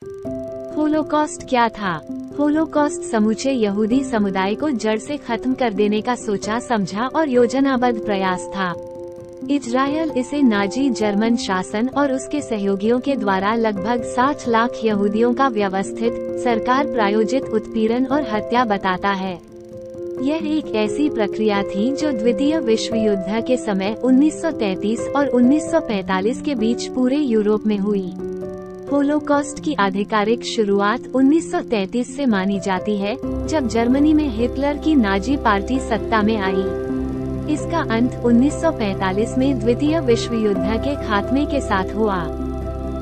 Holocaust क्या था? Holocaust समूचे यहूदी समुदाय को जड़ से खत्म कर देने का सोचा समझा और योजनाबद्ध प्रयास था। इजरायल इसे नाजी जर्मन शासन और उसके सहयोगियों के द्वारा लगभग 60 लाख यहूदियों का व्यवस्थित, सरकार प्रायोजित उत्पीड़न और हत्या बताता है। यह एक ऐसी प्रक्रिया थी जो द्वितीय विश्व युद्ध के समय 1933 और 1945 के बीच पूरे यूरोप में हुई। होलोकॉस्ट की आधिकारिक शुरुआत 1933 से मानी जाती है, जब जर्मनी में हिटलर की नाजी पार्टी सत्ता में आई। इसका अंत 1945 में द्वितीय विश्व युद्ध के खात्मे के साथ हुआ।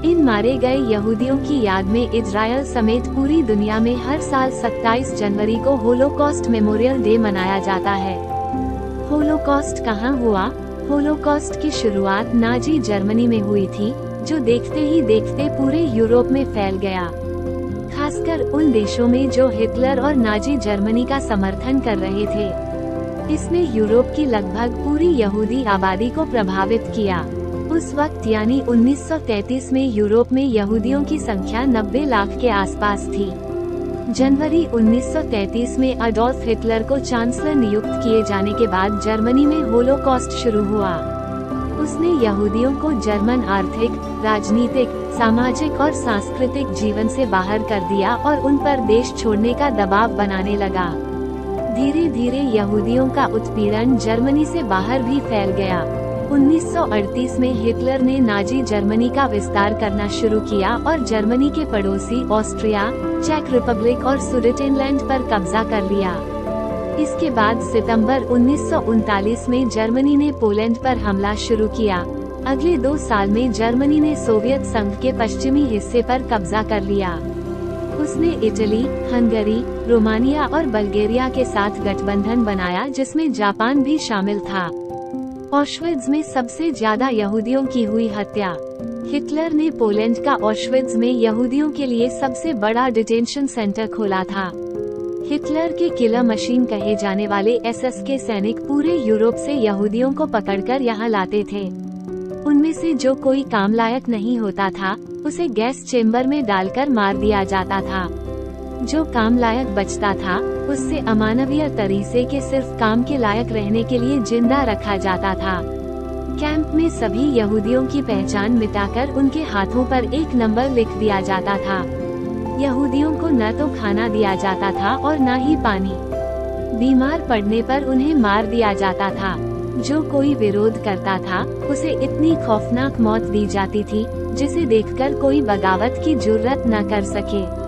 इन मारे गए यहूदियों की याद में इजरायल समेत पूरी दुनिया में हर साल 27 जनवरी को होलोकॉस्ट मेमोरियल डे मनाया जाता है। होलोकॉस्ट कहाँ हुआ? होलोकॉस्ट की शुरुआत नाजी जर्मनी में हुई थी, जो देखते ही देखते पूरे यूरोप में फैल गया, खासकर उन देशों में जो हिटलर और नाजी जर्मनी का समर्थन कर रहे थे। इसने यूरोप की लगभग पूरी यहूदी आबादी को प्रभावित किया। उस वक्त यानी 1933 में यूरोप में यहूदियों की संख्या 90 लाख के आसपास थी। जनवरी 1933 में अडोल्फ हिटलर को चांसलर नियुक्त किए जाने के बाद जर्मनी में होलोकॉस्ट शुरू हुआ। उसने यहूदियों को जर्मन आर्थिक, राजनीतिक, सामाजिक और सांस्कृतिक जीवन से बाहर कर दिया और उन पर देश छोड़ने का दबाव बनाने लगा। धीरे धीरे यहूदियों का उत्पीड़न जर्मनी से बाहर भी फैल गया। 1938 में हिटलर ने नाजी जर्मनी का विस्तार करना शुरू किया और जर्मनी के पड़ोसी ऑस्ट्रिया, चेक रिपब्लिक और सुडेटेनलैंड पर कब्जा कर लिया। इसके बाद सितंबर 1939 में जर्मनी ने पोलैंड पर हमला शुरू किया। अगले 2 साल में जर्मनी ने सोवियत संघ के पश्चिमी हिस्से पर कब्जा कर लिया। उसने इटली, हंगरी, रोमानिया और बल्गेरिया के साथ गठबंधन बनाया, जिसमें जापान भी शामिल था। ऑश्विट्ज में सबसे ज्यादा यहूदियों की हुई हत्या। हिटलर ने पोलैंड का ऑश्विट्ज में यहूदियों के लिए सबसे बड़ा डिटेंशन सेंटर खोला था। हिटलर के किलर मशीन कहे जाने वाले एसएस के सैनिक पूरे यूरोप से यहूदियों को पकड़कर यहाँ लाते थे। उनमें से जो कोई काम लायक नहीं होता था, उसे गैस चेम्बर में डालकर मार दिया जाता था। जो काम लायक बचता था, उससे अमानवीय तरीके के सिर्फ काम के लायक रहने के लिए जिंदा रखा जाता था। कैंप में सभी यहूदियों की पहचान मिटाकर उनके हाथों पर एक नंबर लिख दिया जाता था। यहूदियों को न तो खाना दिया जाता था और न ही पानी। बीमार पड़ने पर उन्हें मार दिया जाता था। जो कोई विरोध करता था, उसे इतनी खौफनाक मौत दी जाती थी, जिसे देखकर कोई बगावत की जुर्रत न कर सके।